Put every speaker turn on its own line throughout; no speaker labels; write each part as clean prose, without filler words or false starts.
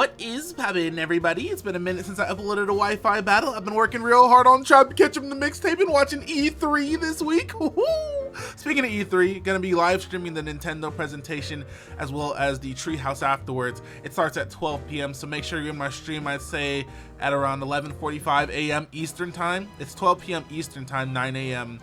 What is poppin', everybody? It's been a minute since I uploaded a Wi-Fi battle. I've been working real hard on trying to catch up in the mixtape and watching E3 this week. Speaking of E3, gonna be live streaming the Nintendo presentation as well as the Treehouse afterwards. It starts at 12 p.m. so make sure you're in my stream, I'd say at around 11:45 a.m. Eastern time. It's 12 p.m. Eastern time, 9 a.m.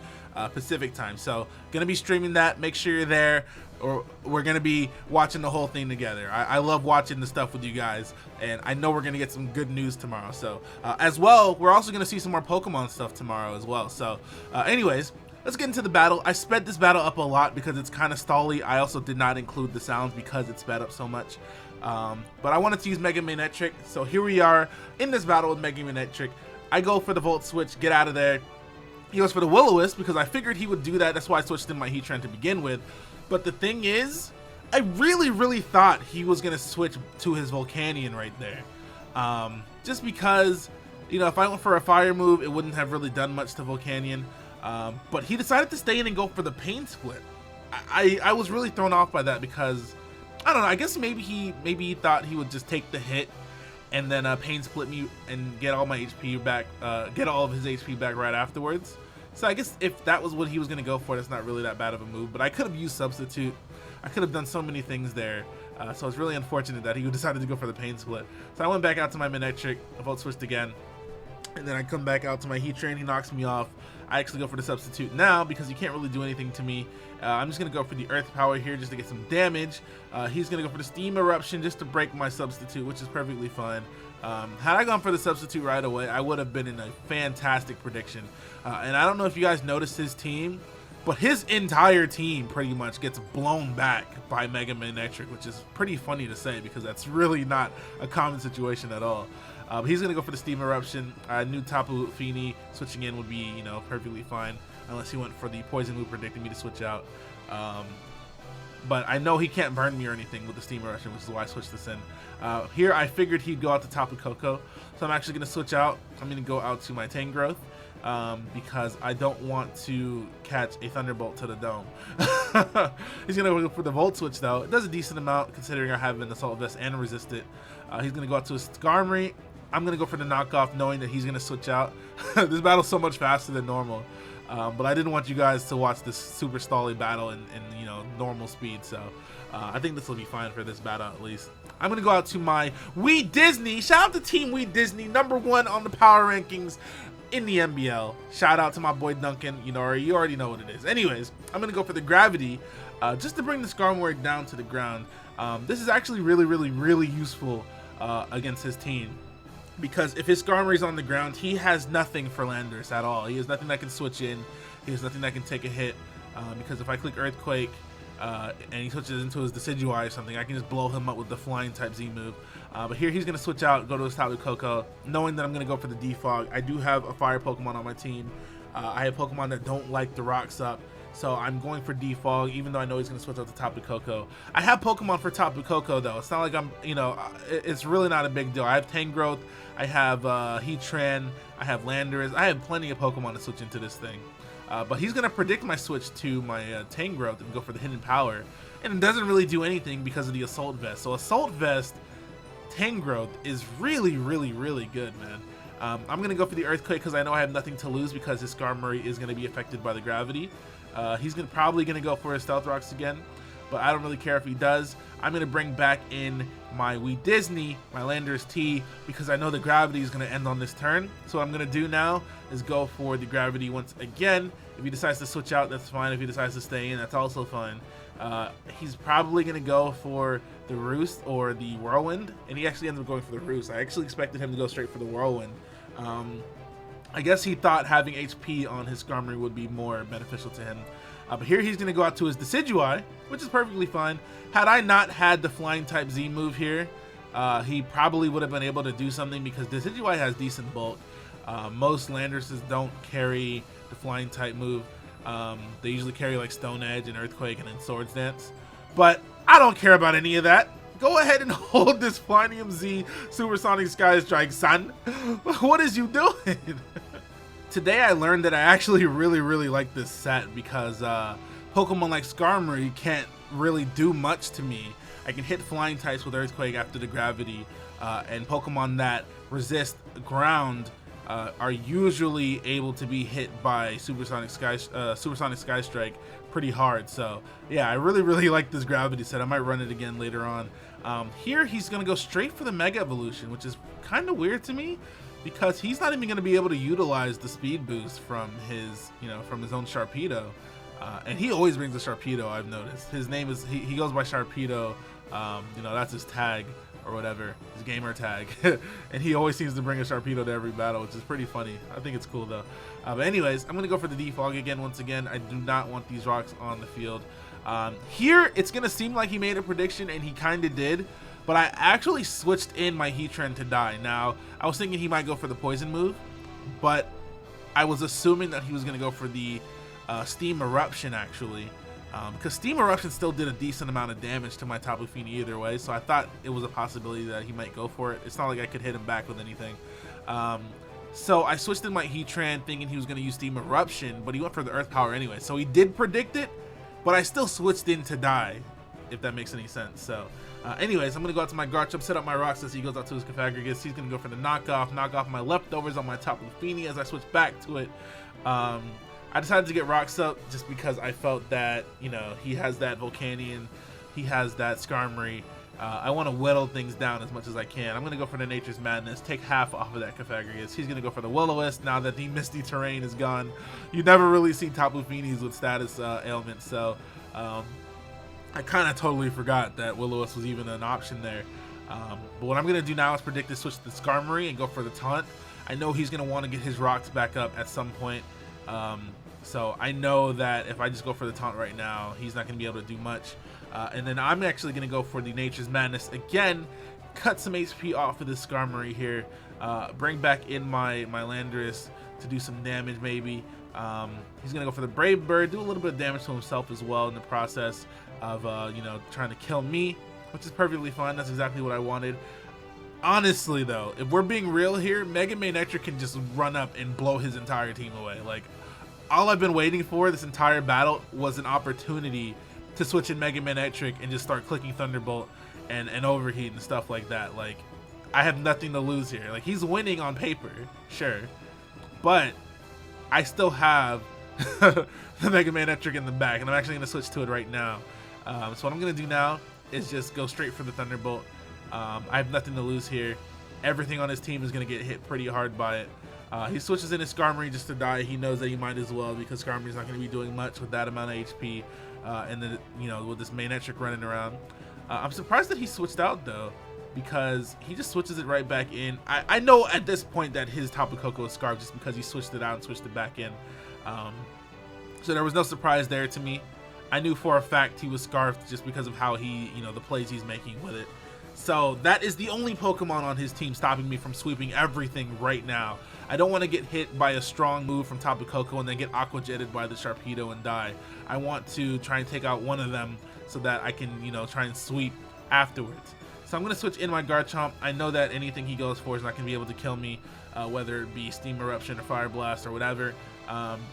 Pacific time. So gonna be streaming that. Make sure you're there, or we're gonna be watching the whole thing together. I love watching the stuff with you guys, and I know we're gonna get some good news tomorrow. So as well, we're also gonna see some more Pokemon stuff tomorrow as well. So anyways, let's get into the battle. I sped this battle up a lot because it's kind of stally. I also did not include the sounds because it's sped up so much. But I wanted to use Mega Manectric, so here we are in this battle with Mega Manectric. I go for the Volt Switch, get out of there. He goes for the Will-O-Wisp because I figured he would do that. That's why I switched in my Heatran to begin with. But the thing is, I really thought he was going to switch to his Volcanion right there. Just because, you know, if I went for a fire move, it wouldn't have really done much to Volcanion. But he decided to stay in and go for the Pain Split. I was really thrown off by that because, I don't know, I guess maybe he thought he would just take the hit and then Pain Split me and get all my HP back, get all of his HP back right afterwards. So I guess if that was what he was going to go for, that's not really that bad of a move. But I could have used Substitute. I could have done so many things there. So it's really unfortunate that he decided to go for the Pain Split. So I went back out to my Manectric, I Volt Switched again. And then I come back out to my Heatran, he knocks me off. I actually go for the Substitute now because he can't really do anything to me. I'm just going to go for the Earth Power here just to get some damage. He's going to go for the Steam Eruption just to break my Substitute, which is perfectly fine. Had I gone for the Substitute right away, I would have been in a fantastic prediction. And I don't know if you guys noticed his team, but his entire team pretty much gets blown back by Mega Manectric, which is pretty funny to say because that's really not a common situation at all. He's going to go for the Steam Eruption. I knew Tapu Fini switching in would be, you know, perfectly fine unless he went for the Poison move predicting me to switch out. But I know he can't burn me or anything with the Steam Eruption, which is why I switched this in. Here I figured he'd go out to Tapu Koko, so I'm actually going to switch out. I'm going to go out to my Tangrowth because I don't want to catch a Thunderbolt to the dome. He's going to go for the Volt Switch though. It does a decent amount considering I have an Assault Vest and Resist It. He's going to go out to a Skarmory. I'm going to go for the knockoff knowing that he's going to switch out. This battle's so much faster than normal. But I didn't want you guys to watch this super stally battle in you know, normal speed, so I think this will be fine for this battle at least. I'm going to go out to my Wee Disney. Shout out to Team Wee Disney, #1 on the power rankings in the NBL. Shout out to my boy Duncan, you know, you already know what it is. Anyways, I'm going to go for the Gravity just to bring the Skarmory down to the ground. This is actually really useful against his team. Because if his Skarmory's on the ground, he has nothing for Landorus at all. He has nothing that can switch in. He has nothing that can take a hit. Because if I click Earthquake and he switches into his Decidueye or something, I can just blow him up with the Flying type Z move. But here he's going to switch out, go to his Tapu Koko, knowing that I'm going to go for the Defog. I do have a Fire Pokemon on my team. I have Pokemon that don't like the rocks up. So I'm going for Defog, even though I know he's going to switch out to Tapu Koko. I have Pokemon for Tapu Koko, though. It's not like I'm, you know, it's really not a big deal. I have Tangrowth, I have Heatran, I have Landorus. I have plenty of Pokemon to switch into this thing. But he's going to predict my switch to my Tangrowth and go for the Hidden Power. And it doesn't really do anything because of the Assault Vest. So Assault Vest, Tangrowth is really good, man. I'm going to go for the Earthquake because I know I have nothing to lose because his Skarmory is going to be affected by the gravity. He's probably going to go for his Stealth Rocks again, but I don't really care if he does. I'm going to bring back in my Wee Disney, my Landorus T, because I know the gravity is going to end on this turn. So what I'm going to do now is go for the gravity once again. If he decides to switch out, that's fine. If he decides to stay in, that's also fine. He's probably going to go for the Roost or the Whirlwind, and he actually ended up going for the Roost. I actually expected him to go straight for the Whirlwind. I guess he thought having HP on his Skarmory would be more beneficial to him. But here he's going to go out to his Decidueye, which is perfectly fine. Had I not had the Flying type Z move here, he probably would have been able to do something because Decidueye has decent bulk. Most Landoruses don't carry the Flying type move. They usually carry like Stone Edge and Earthquake and then Swords Dance. But I don't care about any of that. Go ahead and hold this Flyinium Z Supersonic Sky Strike, son. What is you doing? Today I learned that I actually really like this set because Pokemon like Skarmory can't really do much to me. I can hit flying types with Earthquake after the gravity, and Pokemon that resist ground are usually able to be hit by Supersonic Sky Strike pretty hard. So yeah, I really like this gravity set. I might run it again later on. Here he's gonna go straight for the Mega Evolution, which is kind of weird to me because he's not even gonna be able to utilize the speed boost from his from his own Sharpedo. And he always brings a Sharpedo, I've noticed. His name is, he goes by Sharpedo, that's his tag or whatever, his gamer tag. And he always seems to bring a Sharpedo to every battle, which is pretty funny. I think it's cool though. But anyways, I'm gonna go for the Defog again. Once again, I do not want these rocks on the field. Here, it's gonna seem like he made a prediction, and he kinda did, but I actually switched in my Heatran to die. Now, I was thinking he might go for the poison move, but I was assuming that he was gonna go for the Steam Eruption actually, because Steam Eruption still did a decent amount of damage to my Tapu Fini either way, so I thought it was a possibility that he might go for it. It's not like I could hit him back with anything. So I switched in my Heatran thinking he was going to use Steam Eruption, but he went for the Earth Power anyway, so he did predict it, but I still switched in to die, if that makes any sense. So anyways, I'm going to go out to my Garchomp, set up my rocks as he goes out to his Cofagrigus. He's going to go for the knock off my Leftovers on my Tapu Fini as I switch back to it. I decided to get rocks up just because I felt that, he has that Volcanion, he has that Skarmory. I want to whittle things down as much as I can. I'm going to go for the Nature's Madness, take half off of that Cofagrigus. He's going to go for the Will-O-Wisp now that the Misty terrain is gone. You never really see Tapu Finis with status ailments, so I kind of totally forgot that Will-O-Wisp was even an option there. But what I'm going to do now is predict to switch to the Skarmory and go for the Taunt. I know he's going to want to get his rocks back up at some point. So I know that if I just go for the Taunt right now, he's not going to be able to do much. And then I'm actually going to go for the Nature's Madness again, cut some HP off of this Skarmory here, bring back in my Landorus to do some damage maybe. He's going to go for the Brave Bird, do a little bit of damage to himself as well in the process of, trying to kill me, which is perfectly fine. That's exactly what I wanted. Honestly though, if we're being real here, Mega Manectric can just run up and blow his entire team away. Like, all I've been waiting for this entire battle was an opportunity to switch in Mega Manectric and just start clicking Thunderbolt and Overheat and stuff like that. Like, I have nothing to lose here. Like, he's winning on paper, sure, but I still have the Mega Manectric in the back, and I'm actually going to switch to it right now. So what I'm going to do now is just go straight for the Thunderbolt. I have nothing to lose here. Everything on his team is going to get hit pretty hard by it. He switches in his Skarmory just to die. He knows that he might as well because Skarmory's not going to be doing much with that amount of HP. And then, with this Manectric running around. I'm surprised that he switched out though, because he just switches it right back in. I know at this point that his Tapu Koko is Scarf just because he switched it out and switched it back in. So there was no surprise there to me. I knew for a fact he was Scarfed just because of how he, the plays he's making with it. So that is the only Pokemon on his team stopping me from sweeping everything right now. I don't want to get hit by a strong move from Tapu Koko and then get Aqua Jetted by the Sharpedo and die. I want to try and take out one of them so that I can, try and sweep afterwards. So I'm going to switch in my Garchomp. I know that anything he goes for is not going to be able to kill me, whether it be Steam Eruption or Fire Blast or whatever.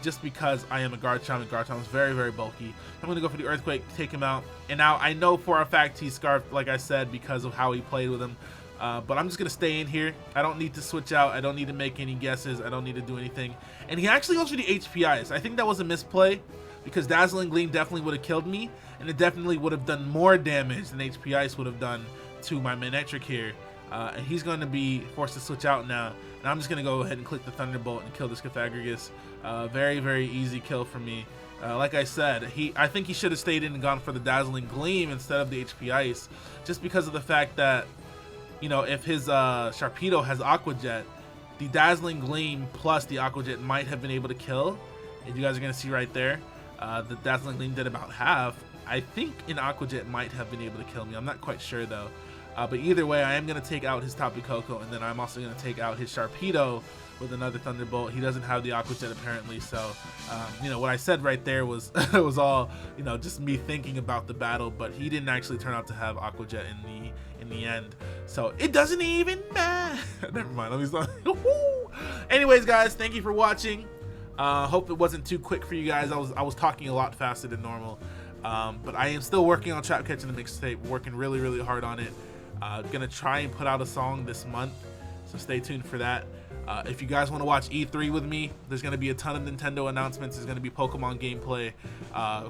Just because I am a Garchomp and Garchomp is very bulky. I'm going to go for the Earthquake, take him out. And now I know for a fact he's Scarfed, like I said, because of how he played with him. But I'm just going to stay in here. I don't need to switch out. I don't need to make any guesses. I don't need to do anything. And he actually goes for the HP Ice. I think that was a misplay because Dazzling Gleam definitely would have killed me. And it definitely would have done more damage than HP Ice would have done to my Manectric here. And he's going to be forced to switch out now. And I'm just going to go ahead and click the Thunderbolt and kill this Cofagrigus. Very easy kill for me. Like I said, I think he should have stayed in and gone for the Dazzling Gleam instead of the HP Ice, just because of the fact that, if his Sharpedo has Aqua Jet, the Dazzling Gleam plus the Aqua Jet might have been able to kill. And you guys are going to see right there, the Dazzling Gleam did about half. I think an Aqua Jet might have been able to kill me. I'm not quite sure though. But either way, I am going to take out his Tapu Koko, and then I'm also going to take out his Sharpedo with another Thunderbolt. He doesn't have the Aqua Jet apparently, so what I said right there was was all just me thinking about the battle, but he didn't actually turn out to have Aqua Jet in the end, so it doesn't even matter. Never mind. Let me stop. Anyways, guys, thank you for watching. Hope it wasn't too quick for you guys. I was talking a lot faster than normal, but I am still working on Trap Catching the Mixtape, working really hard on it. Gonna try and put out a song this month, so stay tuned for that. If you guys want to watch E3 with me, there's going to be a ton of Nintendo announcements. There's going to be Pokemon gameplay.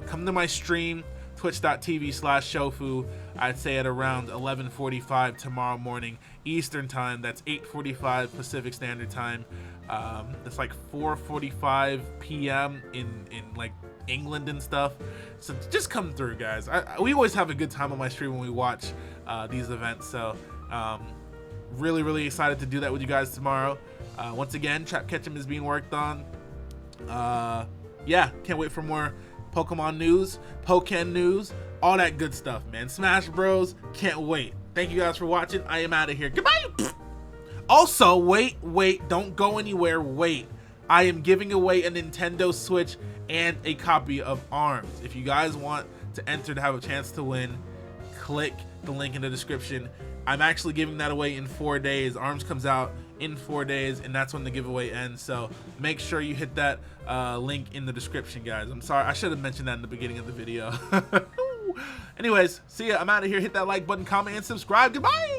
Come to my stream, twitch.tv/shofu. I'd say at around 11:45 tomorrow morning Eastern time. That's 8:45 Pacific Standard Time. That's like 4:45 p.m. in like England and stuff. So just come through, guys. We always have a good time on my stream when we watch these events. So really excited to do that with you guys tomorrow. Once again, Trap Ketchum is being worked on. Yeah, can't wait for more Pokemon news, Pokken news, all that good stuff, man. Smash Bros, can't wait. Thank you guys for watching. I am out of here. Goodbye. Also, wait, don't go anywhere. Wait, I am giving away a Nintendo Switch and a copy of ARMS. If you guys want to enter to have a chance to win, click the link in the description. I'm actually giving that away in 4 days. ARMS comes out in 4 days, and that's when the giveaway ends. So make sure you hit that link in the description, guys. I'm sorry, I should have mentioned that in the beginning of the video. Anyways, see ya. I'm out of here. Hit that like button, comment, and subscribe. Goodbye.